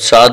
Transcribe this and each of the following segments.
7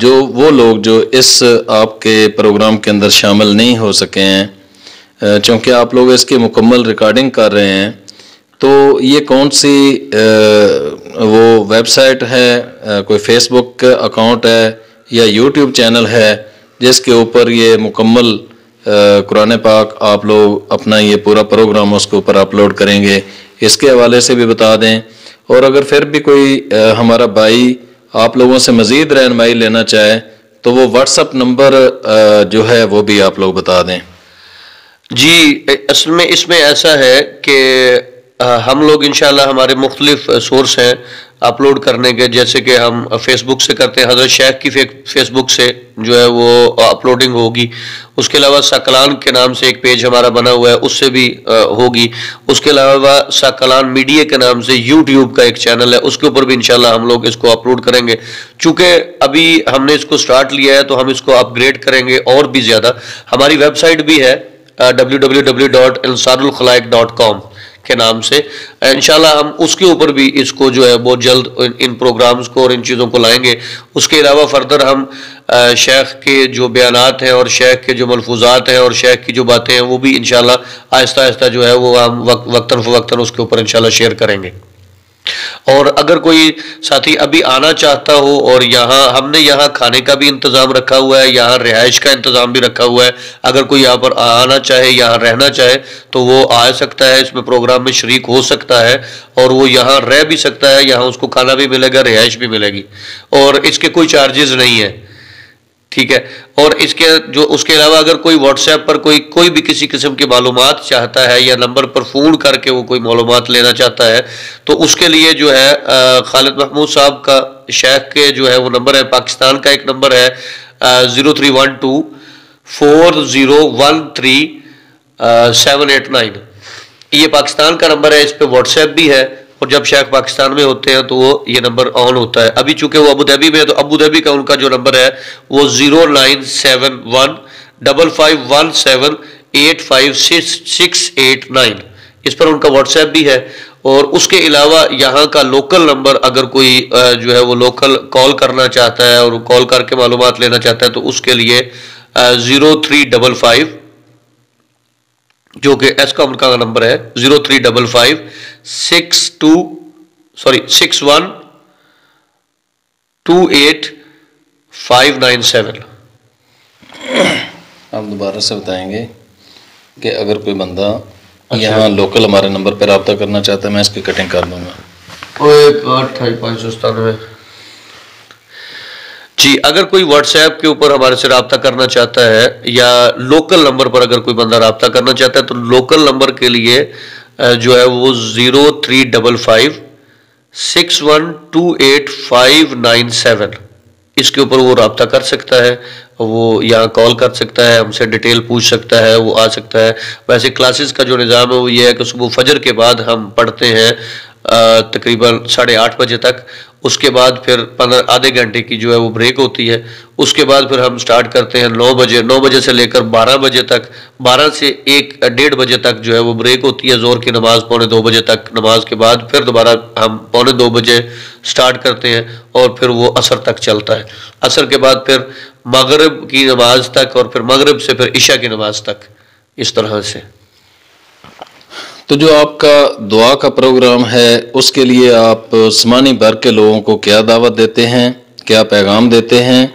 جو وہ لوگ جو اس آپ کے پروگرام کے اندر شامل نہیں ہو سکے ہیں، چونکہ آپ لوگ اس کی مکمل ریکارڈنگ کر رہے ہیں، تو یہ کون سی وہ ویب سائٹ ہے، کوئی فیس بک اکاؤنٹ ہے یا یوٹیوب چینل ہے جس کے اوپر یہ مکمل قرآن پاک آپ لوگ اپنا یہ پورا پروگرام اس کے اوپر اپلوڈ کریں گے؟ اس کے حوالے سے بھی بتا دیں، اور اگر پھر بھی کوئی ہمارا بھائی آپ لوگوں سے مزید رہنمائی لینا چاہے تو وہ واٹس اپ نمبر جو ہے وہ بھی آپ لوگ بتا دیں۔ جی اصل میں اس میں ایسا ہے کہ ہم لوگ انشاءاللہ ہمارے مختلف سورس ہیں اپلوڈ کرنے کے، جیسے کہ ہم فیس بک سے کرتے ہیں، حضرت شیخ کی فیس بک سے جو ہے وہ اپلوڈنگ ہوگی، اس کے علاوہ ساکلان کے نام سے ایک پیج ہمارا بنا ہوا ہے، اس سے بھی ہوگی، اس کے علاوہ ساکلان میڈیا کے نام سے یوٹیوب کا ایک چینل ہے، اس کے اوپر بھی انشاءاللہ ہم لوگ اس کو اپلوڈ کریں گے۔ چونکہ ابھی ہم نے اس کو سٹارٹ لیا ہے تو ہم اس کو اپ گریڈ کریں گے اور بھی زیادہ۔ ہماری ویب سائٹ بھی ہے www.ansarulkhalaiq.com کے نام سے، انشاءاللہ ہم اس کے اوپر بھی اس کو جو ہے بہت جلد ان پروگرامز کو اور ان چیزوں کو لائیں گے۔ اس کے علاوہ فردر ہم شیخ کے جو بیانات ہیں اور شیخ کے جو ملفوظات ہیں اور شیخ کی جو باتیں ہیں وہ بھی انشاءاللہ آہستہ آہستہ جو ہے وہ ہم وقتاً فوقتاً اس کے اوپر انشاءاللہ شیئر کریں گے۔ اور اگر کوئی ساتھی ابھی آنا چاہتا ہو، اور ہم نے یہاں کھانے کا بھی انتظام رکھا ہوا ہے، یہاں رہائش کا انتظام بھی رکھا ہوا ہے، اگر کوئی یہاں پر آنا چاہے، یہاں رہنا چاہے تو وہ آ سکتا ہے، اس میں پروگرام میں شریک ہو سکتا ہے، اور وہ یہاں رہ بھی سکتا ہے، یہاں اس کو کھانا بھی ملے گا، رہائش بھی ملے گی، اور اس کے کوئی چارجز نہیں ہے، ٹھیک ہے۔ اور اس کے علاوہ اگر کوئی واٹس ایپ پر کوئی بھی کسی قسم کی معلومات چاہتا ہے یا نمبر پر فون کر کے وہ کوئی معلومات لینا چاہتا ہے تو اس کے لیے جو ہے خالد محمود صاحب کا شیخ کے جو ہے وہ نمبر ہے، پاکستان کا ایک نمبر ہے 03124013 یہ پاکستان کا نمبر ہے، اس پہ واٹس ایپ بھی ہے، اور جب شیخ پاکستان میں ہوتے ہیں تو وہ یہ نمبر آن ہوتا ہے۔ ابھی چونکہ وہ ابوظہبی میں ہے تو ابوظہبی کا ان کا جو نمبر ہے وہ 097155785689، اس پر ان کا واٹس ایپ بھی ہے۔ اور اس کے علاوہ یہاں کا لوکل نمبر اگر کوئی جو ہے وہ لوکل کال کرنا چاہتا ہے اور کال کر کے معلومات لینا چاہتا ہے تو اس کے لیے 0355 جو کہ ایس کا ان کا نمبر ہے 0355612857۔ آپ دوبارہ سے بتائیں گے کہ اگر کوئی بندہ یہاں لوکل ہمارے نمبر پہ رابطہ کرنا چاہتا ہے، میں اس کی کٹنگ کر دوں گا۔ 597 جی، اگر کوئی واٹس ایپ کے اوپر ہمارے سے رابطہ کرنا چاہتا ہے یا لوکل نمبر پر اگر کوئی بندہ رابطہ کرنا چاہتا ہے تو لوکل نمبر کے لیے جو ہے وہ 0355612857 اس کے اوپر وہ رابطہ کر سکتا ہے، وہ یہاں کال کر سکتا ہے، ہم سے ڈیٹیل پوچھ سکتا ہے، وہ آ سکتا ہے۔ ویسے کلاسز کا جو نظام ہے وہ یہ ہے کہ صبح فجر کے بعد ہم پڑھتے ہیں تقریباً 8:30 بجے تک، اس کے بعد پھر آدھے گھنٹے کی جو ہے وہ بریک ہوتی ہے، اس کے بعد پھر ہم سٹارٹ کرتے ہیں 9 بجے سے لے کر 12 بجے تک، 12 سے 1-1:30 بجے تک جو ہے وہ بریک ہوتی ہے، ظہر کی نماز 1:45 بجے تک، نماز کے بعد پھر دوبارہ ہم 1:45 بجے سٹارٹ کرتے ہیں اور پھر وہ عصر تک چلتا ہے، عصر کے بعد پھر مغرب کی نماز تک، اور پھر مغرب سے پھر عشاء کی نماز تک، اس طرح سے۔ تو جو آپ کا دعا کا پروگرام ہے اس کے لیے آپ سمانی بھر کے لوگوں کو کیا دعوت دیتے ہیں، کیا پیغام دیتے ہیں،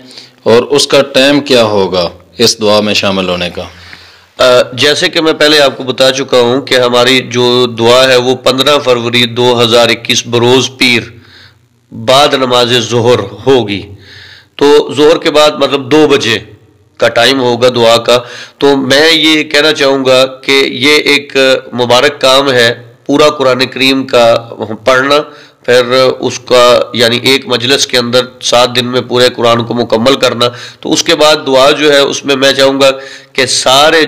اور اس کا ٹائم کیا ہوگا اس دعا میں شامل ہونے کا؟ جیسے کہ میں پہلے آپ کو بتا چکا ہوں کہ ہماری جو دعا ہے وہ 15 فروری 2021 بروز پیر بعد نماز ظہر ہوگی، تو ظہر کے بعد مطلب 2 بجے کا ٹائم ہوگا دعا کا۔ تو میں یہ کہنا چاہوں گا کہ یہ ایک مبارک کام ہے پورا قرآن کریم کا پڑھنا، پھر اس کا یعنی ایک مجلس کے اندر 7 دن میں پورے قرآن کو مکمل کرنا۔ تو اس کے بعد دعا جو ہے اس میں چاہوں گا کہ سارے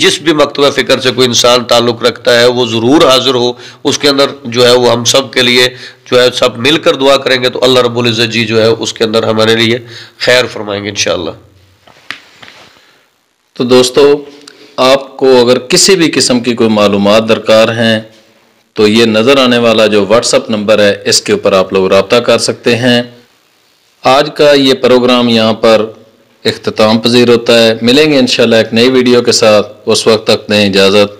جس بھی مکتبہ فکر سے کوئی انسان تعلق رکھتا ہے وہ ضرور حاضر ہو، اس کے اندر جو ہے وہ ہم سب کے لیے جو ہے سب مل کر دعا کریں گے تو اللہ رب العزت جی جو ہے اس کے اندر ہمارے لیے خیر فرمائیں گے انشاءاللہ۔ تو دوستو، آپ کو اگر کسی بھی قسم کی کوئی معلومات درکار ہیں تو یہ نظر آنے والا جو واٹس اپ نمبر ہے اس کے اوپر آپ لوگ رابطہ کر سکتے ہیں۔ آج کا یہ پروگرام یہاں پر اختتام پذیر ہوتا ہے. ملیں گے انشاءاللہ ایک نئی ویڈیو کے ساتھ. اس وقت تک دیں اجازت.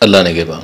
اللہ نگہبان.